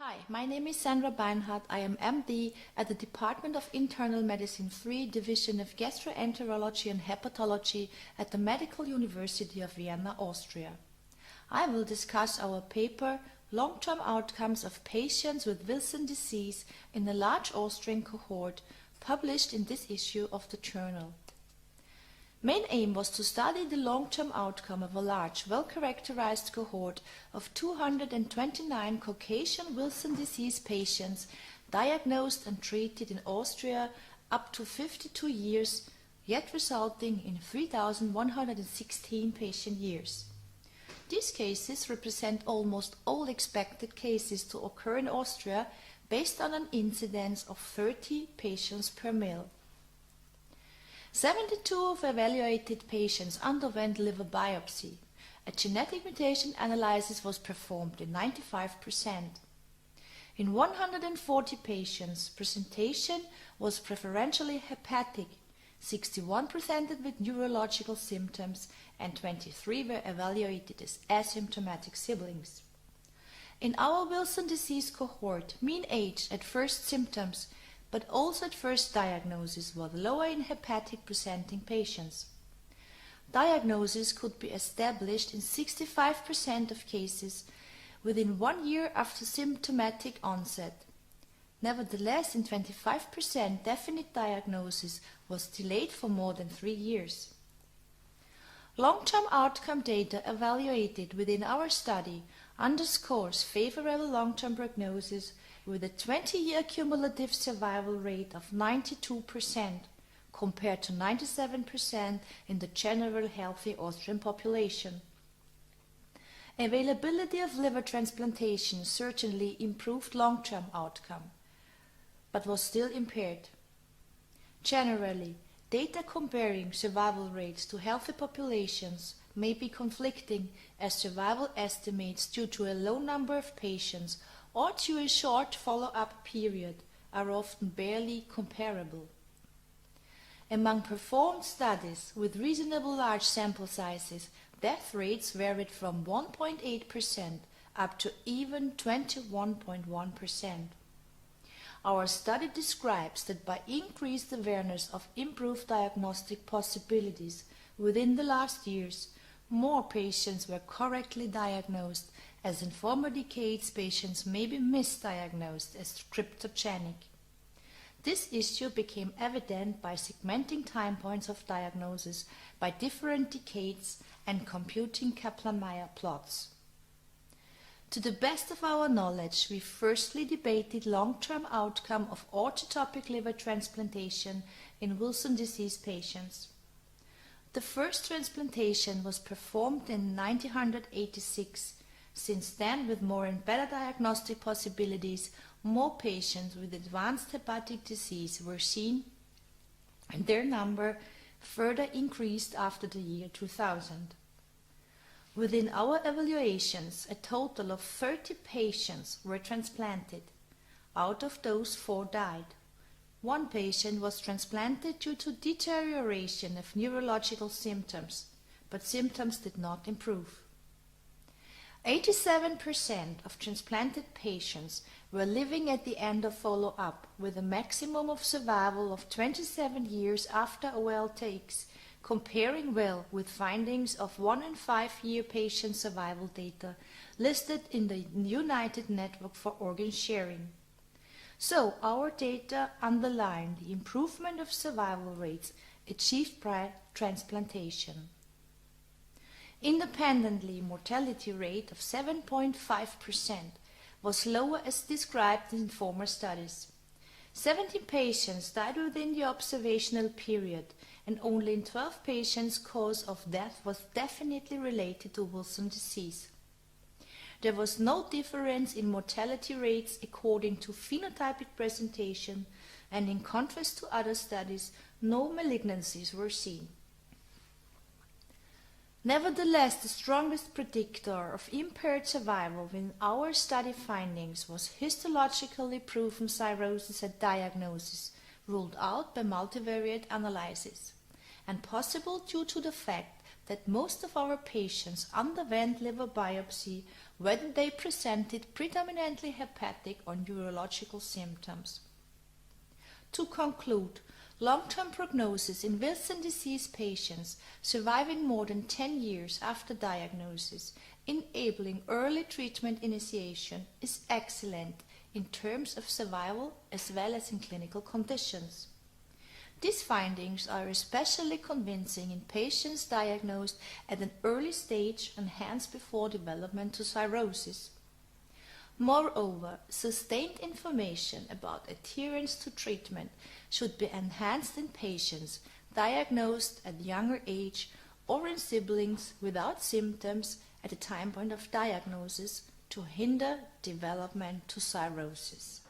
Hi, my name is Sandra Beinhardt. I am MD at the Department of Internal Medicine 3, Division of Gastroenterology and Hepatology at the Medical University of Vienna, Austria. I will discuss our paper, Long-Term Outcomes of Patients with Wilson Disease in a Large Austrian Cohort, published in this issue of the journal. Main aim was to study the long-term outcome of a large, well-characterized cohort of 229 Caucasian Wilson disease patients diagnosed and treated in Austria up to 52 years, yet resulting in 3,116 patient years. These cases represent almost all expected cases to occur in Austria based on an incidence of 30 patients per mil. 72 of evaluated patients underwent liver biopsy. A genetic mutation analysis was performed in 95%. In 140 patients, presentation was preferentially hepatic. 61 presented with neurological symptoms and 23 were evaluated as asymptomatic siblings. In our Wilson disease cohort, mean age at first symptoms but also at first diagnosis was lower in hepatic presenting patients. Diagnosis could be established in 65% of cases within 1 year after symptomatic onset. Nevertheless, in 25% definite diagnosis was delayed for more than 3 years. Long-term outcome data evaluated within our study underscores favorable long-term prognosis with a 20-year cumulative survival rate of 92% compared to 97% in the general healthy Austrian population. Availability of liver transplantation certainly improved long-term outcome, but was still impaired. Generally, data comparing survival rates to healthy populations may be conflicting as survival estimates due to a low number of patients or to a short follow-up period are often barely comparable. Among performed studies with reasonable large sample sizes, death rates varied from 1.8% up to even 21.1%. Our study describes that by increased awareness of improved diagnostic possibilities within the last years, more patients were correctly diagnosed, as in former decades patients may be misdiagnosed as cryptogenic. This issue became evident by segmenting time points of diagnosis by different decades and computing Kaplan-Meier plots. To the best of our knowledge, we firstly debated long-term outcome of orthotopic liver transplantation in Wilson disease patients. The first transplantation was performed in 1986. Since then, with more and better diagnostic possibilities, more patients with advanced hepatic disease were seen, and their number further increased after the year 2000. Within our evaluations, a total of 30 patients were transplanted. Out of those, 4 died. 1 patient was transplanted due to deterioration of neurological symptoms, but symptoms did not improve. 87% of transplanted patients were living at the end of follow-up, with a maximum of survival of 27 years after OL takes, comparing well with findings of 1 and 5-year patient survival data listed in the United Network for Organ Sharing. So our data underline the improvement of survival rates achieved by transplantation. Independently, mortality rate of 7.5% was lower as described in former studies. 17 patients died within the observational period, and only in 12 patients cause of death was definitely related to Wilson disease. There was no difference in mortality rates according to phenotypic presentation, and in contrast to other studies, no malignancies were seen. Nevertheless, the strongest predictor of impaired survival in our study findings was histologically proven cirrhosis at diagnosis, ruled out by multivariate analysis, and possible due to the fact that most of our patients underwent liver biopsy whether they presented predominantly hepatic or neurological symptoms. To conclude, long-term prognosis in Wilson disease patients surviving more than 10 years after diagnosis, enabling early treatment initiation, is excellent in terms of survival as well as in clinical conditions. These findings are especially convincing in patients diagnosed at an early stage and hence before development to cirrhosis. Moreover, sustained information about adherence to treatment should be enhanced in patients diagnosed at younger age or in siblings without symptoms at the time point of diagnosis to hinder development to cirrhosis.